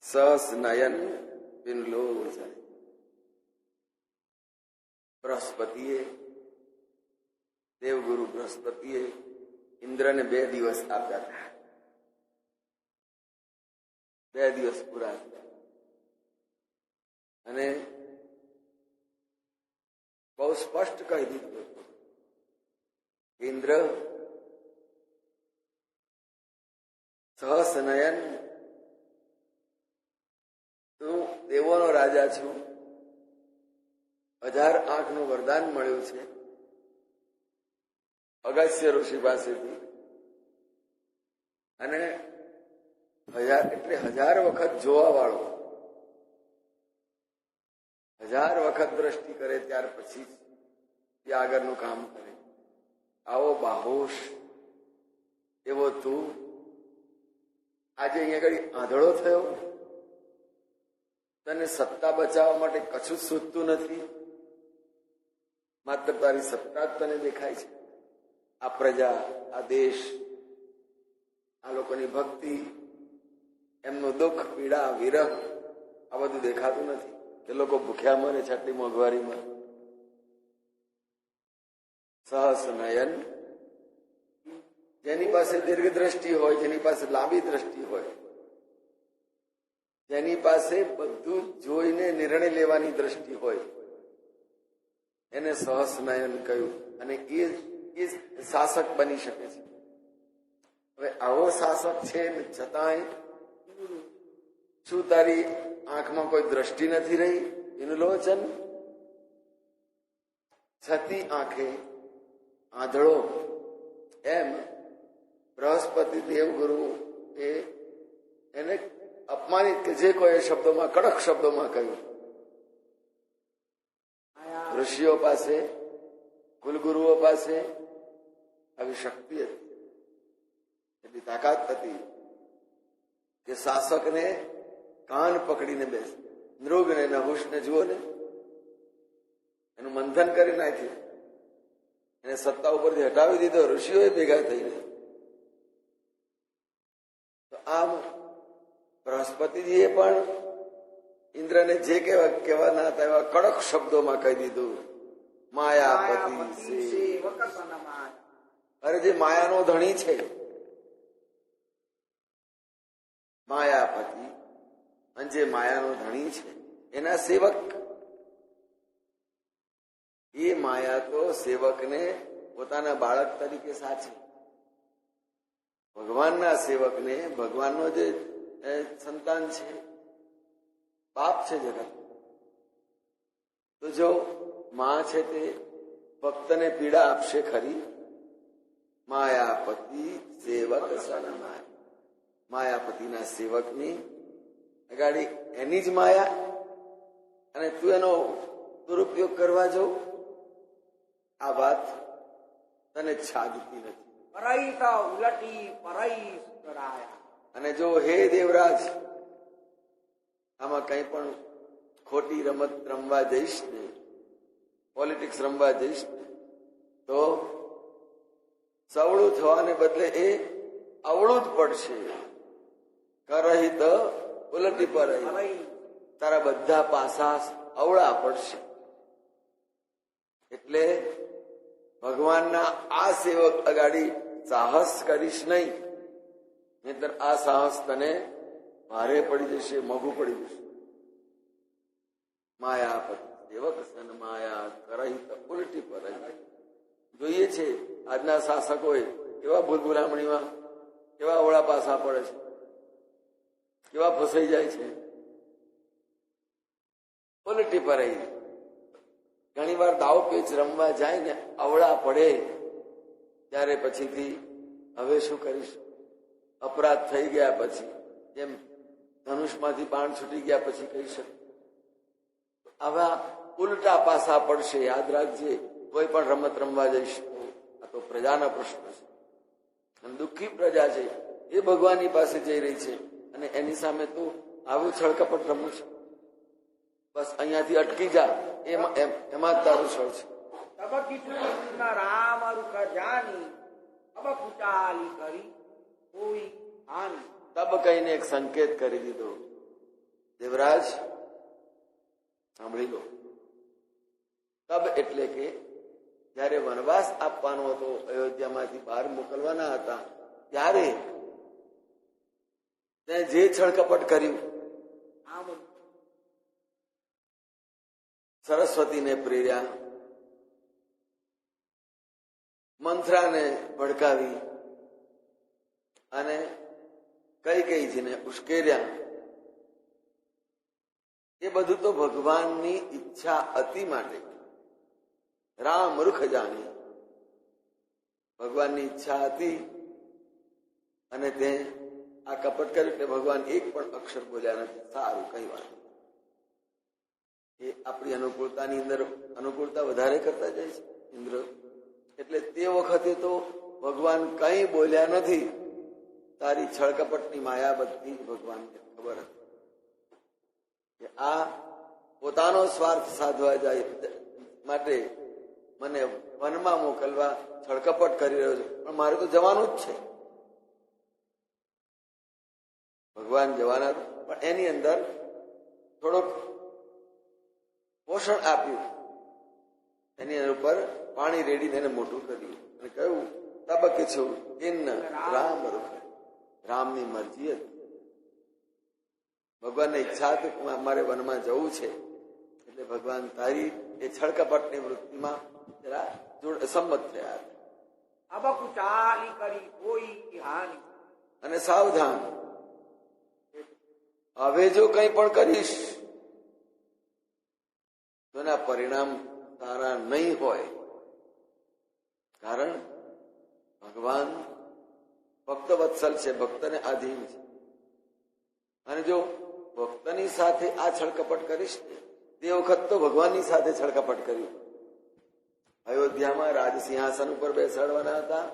સહસ નયન બિનલો જાય. બૃહસ્પતિએ, દેવગુરુ બૃહસ્પતિએ ઇન્દ્રને 2 દિવસ આપ્યા હતા. 2 દિવસ પૂરા થયા અને બહુ સ્પષ્ટ કહી દીધું હતું. ઇન્દ્ર સહસ નયન, તું દેવોનો રાજા છું, 1000 આંખનું વરદાન મળ્યું છે અગસ્ત્ય ઋષિ પાસેથી, અને 1000 એટલે 1000 વખત જોવા વાળો, 1000 વખત દ્રષ્ટિ કરે ત્યાર પછી એ આગળનું કામ કરે. આવો બાહોશ એવો તું આજે અહીંયા આગળ આંધળો થયો, તને સત્તા બચાવવા માટે કશું જ સૂઝતું નથી, માત્ર તારી સત્તા જ તને દેખાય છે. આ પ્રજા, આ દેશ, આ લોકોની ભક્તિ, એમનું દુઃખ, પીડા, વિરહ, આ બધું દેખાતું નથી. એ લોકો ભૂખ્યા મરે છે આટલી મોંઘવારીમાં. સહસ નયન, જેની પાસે દીર્ઘ દ્રષ્ટિ હોય, જેની પાસે લાંબી દ્રષ્ટિ હોય, જેની પાસે બધું જોઈને નિર્ણય લેવાની દ્રષ્ટિ હોય, એને સહસ નયન કહ્યું. અને એ શાસક બની શકે છે. હવે આવો શાસક છે ને છતાંય શું તારી આંખમાં કોઈ દ્રષ્ટિ નથી રહી? એનું લોચન છતી આંખે આંધળો, એમ બૃહસ્પતિ દેવગુરુ એને અપમાનિત કે જે કોઈ શબ્દોમાં, કડક શબ્દોમાં કહ્યું. ઋષિઓ પાસે, કુલગુરુઓ પાસે આવી શક્તિ હતી, એટલી તાકાત હતી કે શાસકને કાન પકડીને બેસે. મૃગને, નહુષને જુઓ ને, એનું મંથન કરી નાખ્યું, એને સત્તા ઉપરથી હટાવી દીધો ઋષિઓએ ભેગા થઈને. તો આમ બૃહસ્પતિજીએ પણ ઇન્દ્રને જે કહેવાના હતા એવા કડક શબ્દોમાં કહી દીધું, માયાપતિ. અરે જે માયાનો ધણી છે, માયાપતિ, અને જે માયાનો ધણી છે એના સેવક. એ માયા તો સેવકને પોતાના બાળક તરીકે સાચે. ભગવાનના સેવકને ભગવાનનો જે સંતાન છે, બાપ છે જગત. તો જો માં છે તે ભક્તને પીડા આપશે ખરી? માયાપતિ સેવક સનમાય. માયાપતિના સેવકની અગાડી એની જ માયા, અને તું એનો દુરુપયોગ કરવા જવું, આ વાત તને છાદતી નથી. અને જો હે દેવરાજ, આમાં કઈ પણ ખોટી રમત રમવા જઈશ ને, પોલિટિક્સ રમવા જઈશ ને, તો સવળું થવાને બદલે એ અવળું જ પડશે. કરહિત ઉલટી પર તારા બધા પાસા અવળા પડશે. એટલે ભગવાનના આ સેવક અગાડી સાહસ કરીશ નહીં, નહીતર આ સાહસ તને ભારે પડી જશે, મોંઘું પડી જશે. માયાપતિ સેવક સન માયા કરહિત ઉલટી પર. જોઈએ છે આજના શાસકોએ કેવા ભૂલભુલામણીમાં કેવા અવળા પાસા પડે છે, કેવા ફસાઈ જાય છે. ઉલટી પર ઘણી વાર દાવ પેચ રમવા જાય ને અવળા પડે ત્યારે પછીથી હવે શું કરીશું, અપરાધ થઈ ગયા પછી, જેમ ધનુષમાંથી બાણ છૂટી ગયા પછી કહી શકે. આવા ઉલટા પાસા પડશે, યાદ રાખજે. કોઈ પણ રમત રમવા જઈશ આ તો પ્રજાના પ્રશ્ન છે. અને દુઃખી પ્રજા છે એ ભગવાનની પાસે જઈ રહી છે, અને એની સામે તું આવું છળકપટ રમું છે. બસ અહીંયાથી અટકી જા, એમાં જ તારું છળ છે. તબ કહીને એક સંકેત કરી દીધો દેવરાજ સાંભળી લો. તબ એટલે કે જયારે વનવાસ આપવાનો હતો, અયોધ્યામાંથી બહાર મોકલવાના હતા, ત્યારે તેને જે છળકપટ કર્યું, સરસ્વતીને પ્રેર્યા, મંથરાને ભડકાવી અને કૈકેયીજીને ઉશ્કેર્યા, એ બધું તો ભગવાનની ઈચ્છા હતી માટે. રામ મૂર્ખ જાણી, ભગવાનની ઈચ્છા હતી અને તે આ કપટ કર્યું એટલે ભગવાન એક પણ અક્ષર બોલ્યા નથી. સારું, કઈ વાત. એ આપણી અનુકૂળતાની અંદર અનુકૂળતા વધારે કરતા જાય છે ઇન્દ્ર. એટલે તે વખતે તો ભગવાન કઈ બોલ્યા નથી. તારી છળકપટની માયા બધી ભગવાનને ખબર હતી કે આ પોતાનો સ્વાર્થ સાધવા જાય માટે મને વનમાં મોકલવા છળકપટ કરી રહ્યો છે, પણ મારે તો જવાનું જ છે. ભગવાન જવાના, પણ એની અંદર થોડોક પોષણ આપ્યું, એની ઉપર પાણી રેડીને એને મોટું કર્યું અને કહ્યું તબકે છું ઇન રામ રૂખ. રામની મરજી હતી, ભગવાનને ઈચ્છા હતી કે મારે વનમાં જવું છે, એટલે ભગવાન તારી એ છળકપટની વૃત્તિમાં જરા સંમત થયા. અને સાવધાન, હવે જો કંઈ પણ કરીશ તો એના પરિણામ તારા નહીં હોય. કારણ ભગવાન ભક્ત વત્સલ છે, ભક્તને આધીન છે. અને જો ભક્તની સાથે આ છળકપટ કરીશ ને, તે વખત તો ભગવાનની સાથે છળકપટ કર્યું. અયોધ્યામાં રાજસિંહાસન ઉપર બેસાડવાના હતા,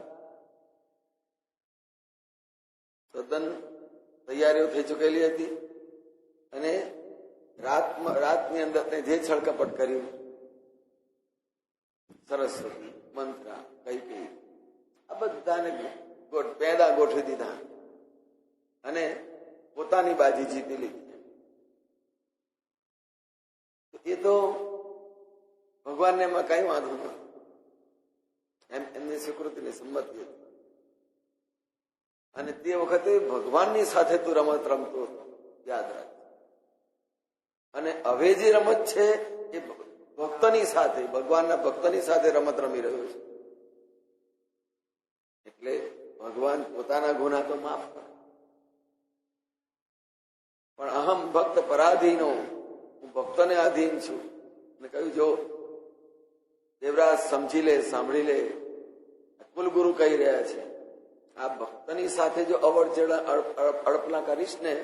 તદ્દન તૈયારીઓ થઈ ચૂકેલી હતી, અને રાતની અંદર જે છળકપટ કર્યું, સરસ્વતી, મંત્રા, કૈકેયી, આ બધાને પેદા ગોઠવી દીધા અને પોતાની બાજી જીતી લીધી. એ તો ભગવાનને એમાં કઈ વાંધો નથી, એમની સ્વીકૃતિની સંમતિ હતી. અને તે વખતે ભગવાનની સાથે તું રમત રમતો હતો, યાદ રાખ. અને હવે જે રમત છે એ ભક્તની સાથે, ભગવાનના ભક્તની સાથે રમત રમી રહ્યો છે. એટલે ભગવાન પોતાના ગુના તો માફ કરે, પણ અહમ ભક્ત પરાધીનો, હું ભક્તને આધીન છું. અને કહ્યું જો દેવરાજ સમજી લે, સાંભળી લે, કુલગુરુ કહી રહ્યા છે, આ ભક્તની સાથે જો અડપલા કરીશ ને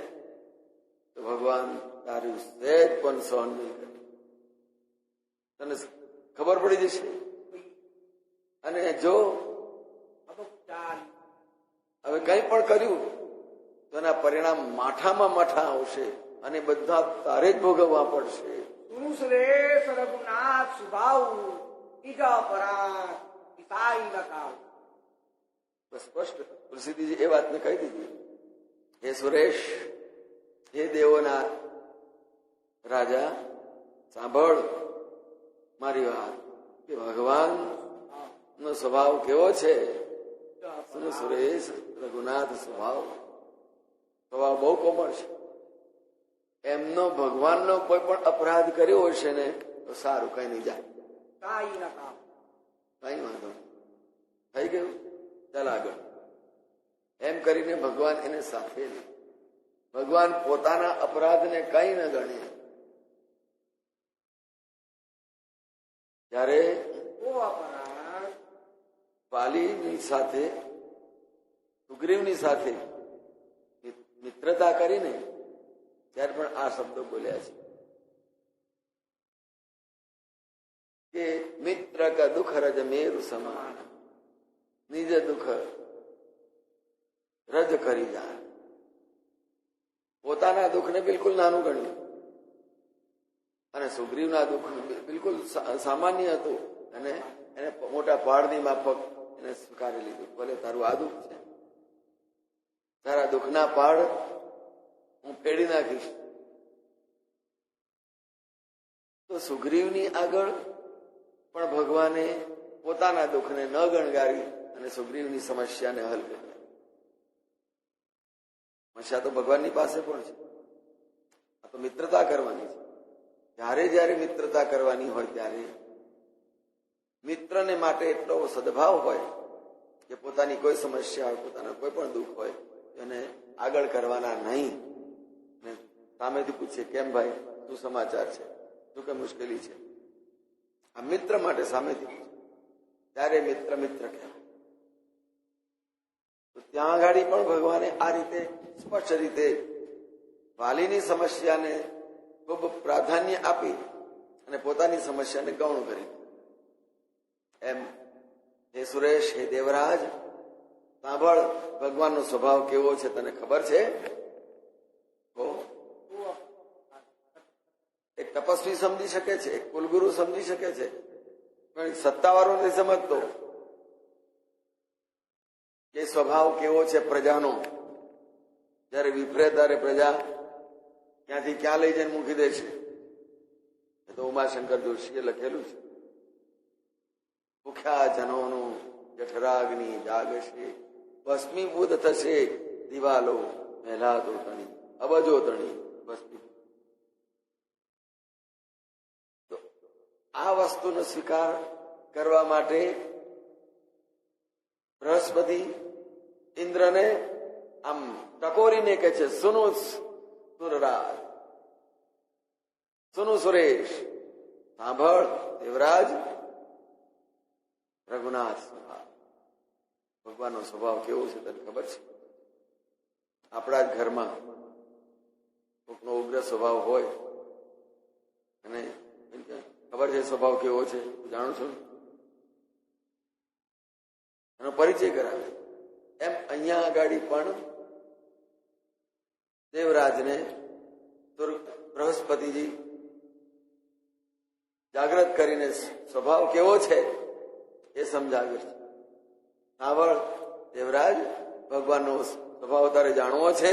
તો ભગવાન તારું સહેજ પણ સહન નહીં કરે, તને ખબર પડી જશે. અને જો હવે કંઈ પણ કર્યું તો એના પરિણામ માઠામાં માઠા આવશે અને બધા તારે જ ભોગવવા પડશે. સ્પષ્ટ તુલસીજી એ વાતને કહી દીધી. હે સુરેશ, હે દેવોના રાજા, સાંભળ મારી વાત કે ભગવાન નો સ્વભાવ કેવો છે. સુરેશ, રઘુનાથ સ્વભાવ બહુ કોમળ છે. એમનો ભગવાનનો કોઈ પણ અપરાધ કર્યો હશે ને તો સારું, કઈ નહીં જાય, કઈ વાંધો થઈ ગયું, ચાલ આગળ. એમ કરીને ભગવાન એને સાથે લે. ભગવાન પોતાના અપરાધને કઈ ન ગણે. જ્યારે વાલીની સાથે, સુગ્રીવની સાથે મિત્રતા કરીને ત્યારે પણ આ શબ્દો બોલ્યા છે કે મિત્ર કા દુઃખ રજ મેરુ સમાન, નિજ દુઃખ રજ કરી જાય. પોતાના દુઃખને બિલકુલ નાનું ગણ્યું અને સુગ્રીવના દુઃખ બિલકુલ સામાન્ય હતું અને એને મોટા પહાડની માફક એને સ્વીકારી લીધું. ભલે તારું આ દુઃખ છે, તારા દુઃખના પહાડ હું પેડી નાખીશ, તો સુગ્રીવની આગળ પણ ભગવાને પોતાના દુઃખને ન ગણગારી અને સુગ્રીવની સમસ્યાને હલ કરી. સમસ્યા તો ભગવાનની પાસે પણ છે. આ તો મિત્રતા કરવાની છે. જયારે જયારે મિત્રતા કરવાની હોય ત્યારે મિત્રને માટે એટલો સદભાવ હોય કે પોતાની કોઈ સમસ્યા હોય, પોતાના કોઈ પણ દુઃખ હોય એને આગળ કરવાના નહીં. સામેથી પૂછે, કેમ ભાઈ, શું સમાચાર છે, શું કઈ મુશ્કેલી છે? આ મિત્ર માટે સામેથી પૂછે ત્યારે મિત્ર મિત્ર કહેવાય. તો ત્યાં આગળ પણ ભગવાને આ રીતે સ્પષ્ટ રીતે વાલીની સમસ્યાને ખૂબ પ્રાધાન્ય આપી અને પોતાની સમસ્યાને ગૌણ કરી. એમ હે સુરેશ, હે દેવરાજ, સાંભળ, ભગવાનનો સ્વભાવ કેવો છે તને ખબર છે? એક તપસ્વી સમજી શકે છે, એક કુલગુરુ સમજી શકે છે, પણ સત્તાવાળો નથી સમજતો કે સ્વભાવ કેવો છે પ્રજાનો. જયારે વિપરે ત્યારે પ્રજા ક્યાંથી ક્યાં લઈ જઈને મૂકી દે છે. એ તો ઉમાશંકર જોશીએ લખેલું છે. ભૂખ્યા જનોનું જઠરાગ્નિ જાગશે, ભસ્મીભૂત થશે દિવાલો, મહેલાતો તણી, અબજો તણી ભસ્મી. તો આ વસ્તુનો સ્વીકાર કરવા માટે બૃહસ્પતિ ઇન્દ્રને આમ ટકોરીને કહે છે, સુનો સુરરાજ, સુનો સુરેશ, સાંભળ દેવરાજ, રઘુનાથ સ્વભાવ, ભગવાનનો સ્વભાવ કેવો છે તને ખબર છે? આપણા જ ઘરમાં કોકનો ઉગ્ર સ્વભાવ હોય અને ખબર છે સ્વભાવ કેવો છે, જાણો છો, એનો પરિચય કરાવે. એમ અહીંયા આગળ પણ દેવરાજને બૃહસ્પતિજી જાગૃત કરીને સ્વભાવ કેવો છે એ સમજાવે છે. સાંભળ દેવરાજ, ભગવાનનો સ્વભાવ તારે જાણવો છે.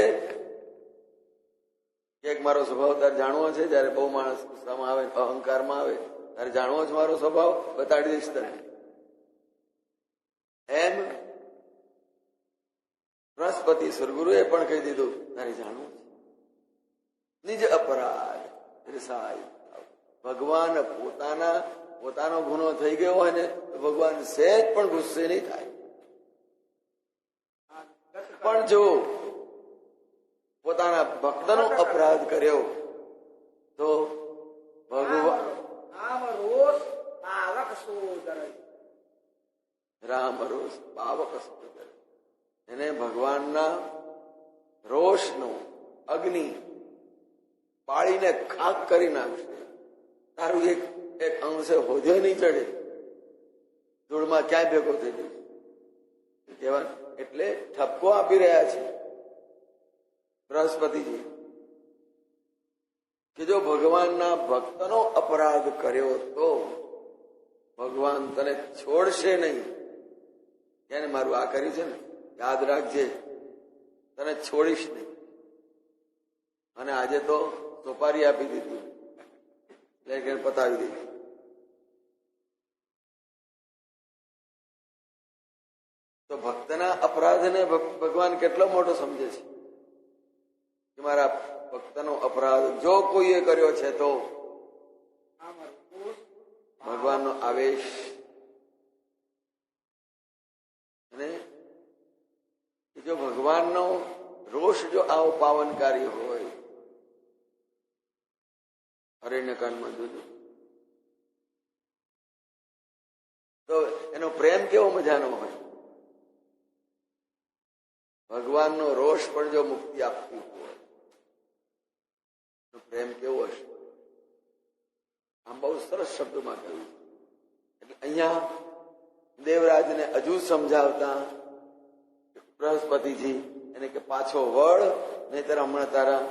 એક મારો સ્વભાવ તારે જાણવો છે. જયારે બહુ માણસ ગુસ્સામાં આવે, અહંકારમાં આવે, તારે જાણવો છે મારો સ્વભાવ, બતાડી દઈશ તને. એમ બૃહસ્પતિ સુરગુરુએ પણ કહી દીધું, તારે જાણવું છે. નિજ અપરાધ રિસાય. ભગવાન પોતાનો ગુનો થઈ ગયો હોય ને તો ભગવાન સહેજ પણ ગુસ્સે નહીં થાય. પણ જો પોતાના ભક્તનો અપરાધ કર્યો તો ભગવાન રામ રોષ પાવક સોદરે, એને ભગવાનના રોષનો અગ્નિ પાળીને ખાક કરી નાખશે. તારું એક અંશે હોદ્યો નહીં ચડે, ધૂળમાં ક્યાંય ભેગો થઈ જશે. કહેવાય એટલે ઠપકો આપી રહ્યા છે બૃહસ્પતિજી કે જો ભગવાનના ભક્તનો અપરાધ કર્યો તો ભગવાન તને છોડશે નહીં. એને મારું આ કર્યું છે ને, યાદ રાખજે, તને છોડીશ નહીં. અને આજે તો સોપારી આપી દીધી, એટલે પતાવી દીધી. તો ભક્તના અપરાધને ભગવાન કેટલો મોટો સમજે છે કે મારા ભક્તનો અપરાધ જો કોઈએ કર્યો છે તો ભગવાનનો આવેશ. અને જો ભગવાનનો રોષ જો આવો પાવનકારી હોય, અરણ્યકાંડમાં જોજો તો એનો પ્રેમ કેવો મજાનો હોય. ભગવાનનો રોષ પણ જો મુક્તિ આપતું હોય તો પ્રેમ કેવો હશે. આમ બહુ સરસ શબ્દોમાં કહ્યું. એટલે અહીંયા દેવરાજને હજુ સમજાવતા બૃહસ્પતિજી એને કે પાછો વળ, નહીતર હમણાં તારા